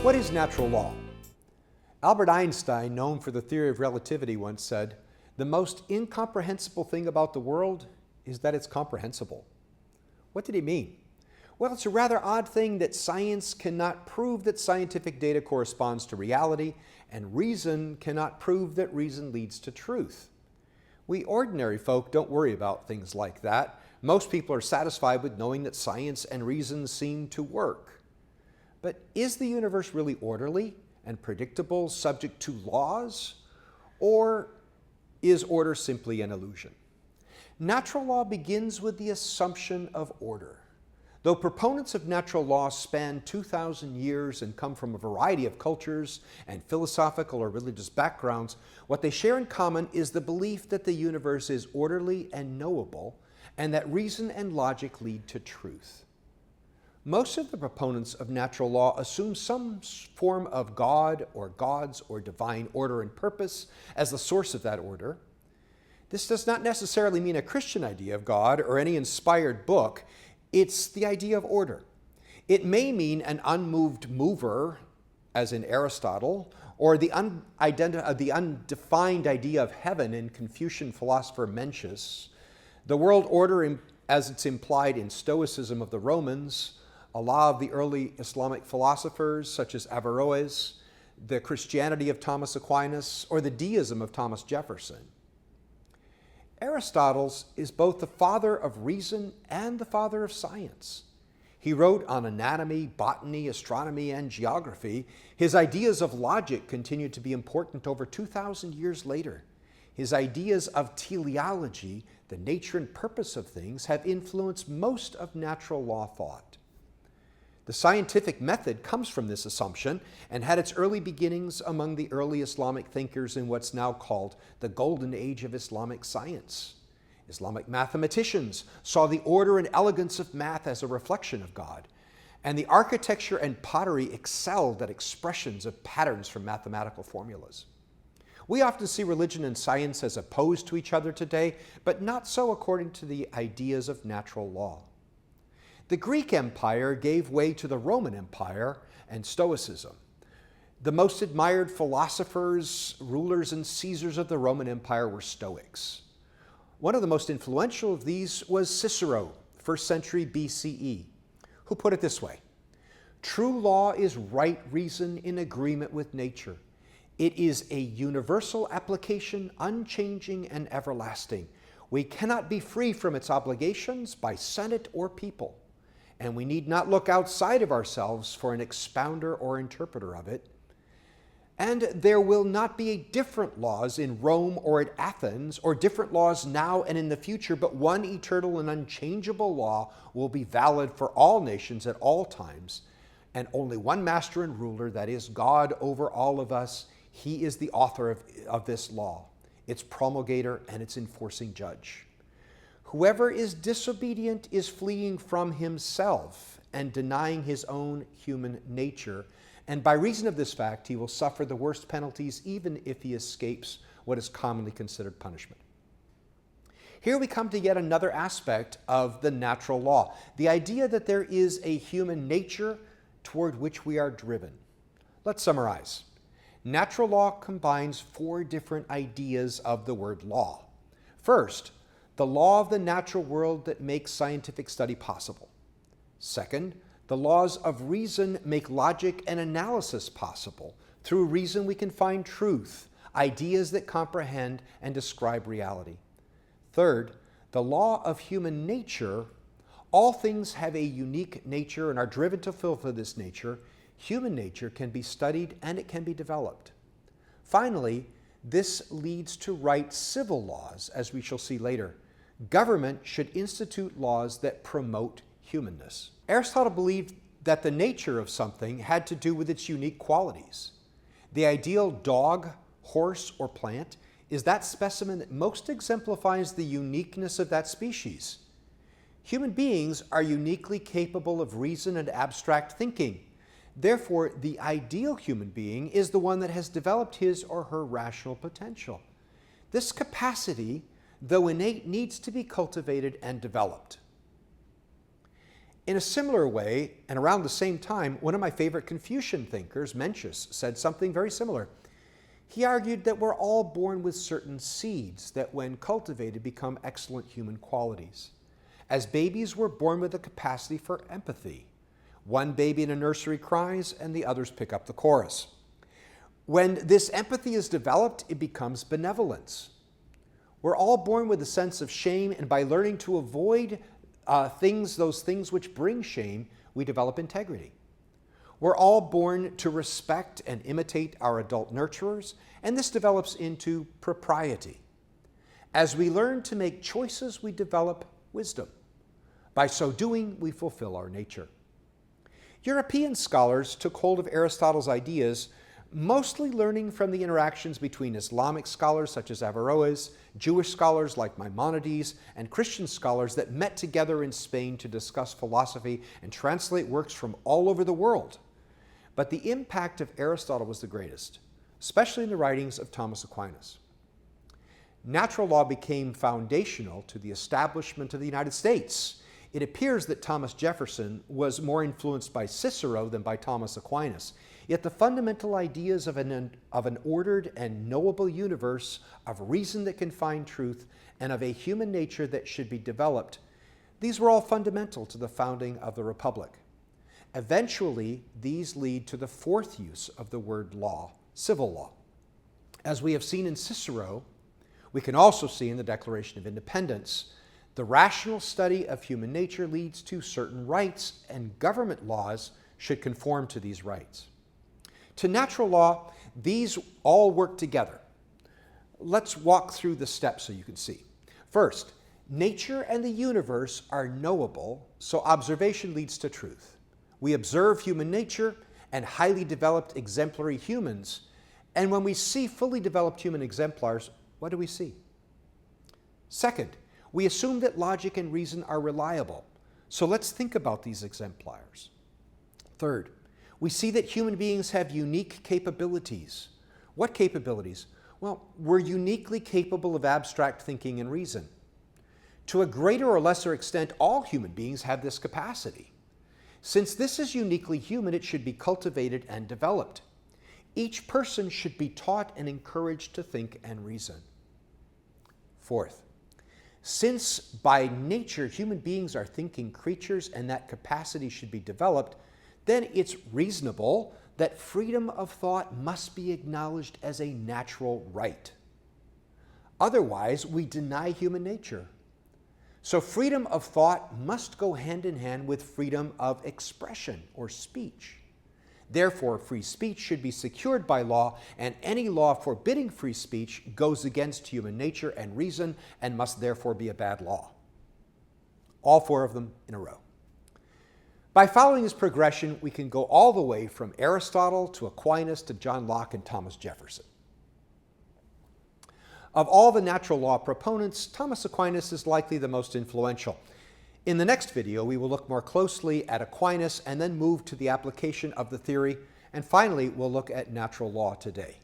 What is natural law? Albert Einstein, known for the theory of relativity, once said, "The most incomprehensible thing about the world is that it's comprehensible." What did he mean? Well, it's a rather odd thing that science cannot prove that scientific data corresponds to reality, and reason cannot prove that reason leads to truth. We ordinary folk don't worry about things like that. Most people are satisfied with knowing that science and reason seem to work. But is the universe really orderly and predictable, subject to laws? Or is order simply an illusion? Natural law begins with the assumption of order. Though proponents of natural law span 2,000 years and come from a variety of cultures and philosophical or religious backgrounds, what they share in common is the belief that the universe is orderly and knowable, and that reason and logic lead to truth. Most of the proponents of natural law assume some form of God or gods or divine order and purpose as the source of that order. This does not necessarily mean a Christian idea of God or any inspired book. It's the idea of order. It may mean an unmoved mover, as in Aristotle, or the undefined idea of heaven in Confucian philosopher Mencius, the world order as it's implied in Stoicism of the Romans, a law of the early Islamic philosophers such as Averroes, the Christianity of Thomas Aquinas, or the deism of Thomas Jefferson. Aristotle is both the father of reason and the father of science. He wrote on anatomy, botany, astronomy, and geography. His ideas of logic continued to be important over 2,000 years later. His ideas of teleology, the nature and purpose of things, have influenced most of natural law thought. The scientific method comes from this assumption and had its early beginnings among the early Islamic thinkers in what's now called the golden age of Islamic science. Islamic mathematicians saw the order and elegance of math as a reflection of God, and the architecture and pottery excelled at expressions of patterns from mathematical formulas. We often see religion and science as opposed to each other today, but not so according to the ideas of natural law. The Greek Empire gave way to the Roman Empire and Stoicism. The most admired philosophers, rulers, and Caesars of the Roman Empire were Stoics. One of the most influential of these was Cicero, 1st century BCE, who put it this way: "True law is right reason in agreement with nature. It is a universal application, unchanging and everlasting. We cannot be free from its obligations by senate or people, and we need not look outside of ourselves for an expounder or interpreter of it. And there will not be different laws in Rome or at Athens, or different laws now and in the future, but one eternal and unchangeable law will be valid for all nations at all times, and only one master and ruler, that is God over all of us. He is the author of this law, its promulgator and its enforcing judge. Whoever is disobedient is fleeing from himself and denying his own human nature, and by reason of this fact, he will suffer the worst penalties even if he escapes what is commonly considered punishment." Here we come to yet another aspect of the natural law, the idea that there is a human nature toward which we are driven. Let's summarize. Natural law combines 4 different ideas of the word law. First, the law of the natural world that makes scientific study possible. Second, the laws of reason make logic and analysis possible. Through reason we can find truth, ideas that comprehend and describe reality. Third, the law of human nature. All things have a unique nature and are driven to fulfill this nature. Human nature can be studied and it can be developed. Finally, this leads to right civil laws, as we shall see later. Government should institute laws that promote humanness. Aristotle believed that the nature of something had to do with its unique qualities. The ideal dog, horse, or plant is that specimen that most exemplifies the uniqueness of that species. Human beings are uniquely capable of reason and abstract thinking. Therefore, the ideal human being is the one that has developed his or her rational potential. This capacity, though innate, needs to be cultivated and developed. In a similar way, and around the same time, one of my favorite Confucian thinkers, Mencius, said something very similar. He argued that we're all born with certain seeds that, when cultivated, become excellent human qualities. As babies, we're born with a capacity for empathy. One baby in a nursery cries, and the others pick up the chorus. When this empathy is developed, it becomes benevolence. We're all born with a sense of shame, and by learning to avoid those things which bring shame, we develop integrity. We're all born to respect and imitate our adult nurturers, and this develops into propriety. As we learn to make choices, we develop wisdom. By so doing, we fulfill our nature. European scholars took hold of Aristotle's ideas, mostly learning from the interactions between Islamic scholars such as Averroes, Jewish scholars like Maimonides, and Christian scholars that met together in Spain to discuss philosophy and translate works from all over the world. But the impact of Aristotle was the greatest, especially in the writings of Thomas Aquinas. Natural law became foundational to the establishment of the United States. It appears that Thomas Jefferson was more influenced by Cicero than by Thomas Aquinas. Yet the fundamental ideas of an ordered and knowable universe, of reason that can find truth, and of a human nature that should be developed, these were all fundamental to the founding of the Republic. Eventually, these lead to the fourth use of the word law, civil law. As we have seen in Cicero, we can also see in the Declaration of Independence, the rational study of human nature leads to certain rights, and government laws should conform to these rights. To natural law, these all work together. Let's walk through the steps so you can see. First, nature and the universe are knowable, so observation leads to truth. We observe human nature and highly developed exemplary humans, and when we see fully developed human exemplars, what do we see? Second, we assume that logic and reason are reliable, so let's think about these exemplars. Third, we see that human beings have unique capabilities. What capabilities? Well, we're uniquely capable of abstract thinking and reason. To a greater or lesser extent, all human beings have this capacity. Since this is uniquely human, it should be cultivated and developed. Each person should be taught and encouraged to think and reason. Fourth, since by nature human beings are thinking creatures and that capacity should be developed, then it's reasonable that freedom of thought must be acknowledged as a natural right. Otherwise, we deny human nature. So freedom of thought must go hand in hand with freedom of expression or speech. Therefore, free speech should be secured by law, and any law forbidding free speech goes against human nature and reason and must therefore be a bad law. All four of them in a row. By following this progression, we can go all the way from Aristotle to Aquinas to John Locke and Thomas Jefferson. Of all the natural law proponents, Thomas Aquinas is likely the most influential. In the next video, we will look more closely at Aquinas and then move to the application of the theory, and finally, we'll look at natural law today.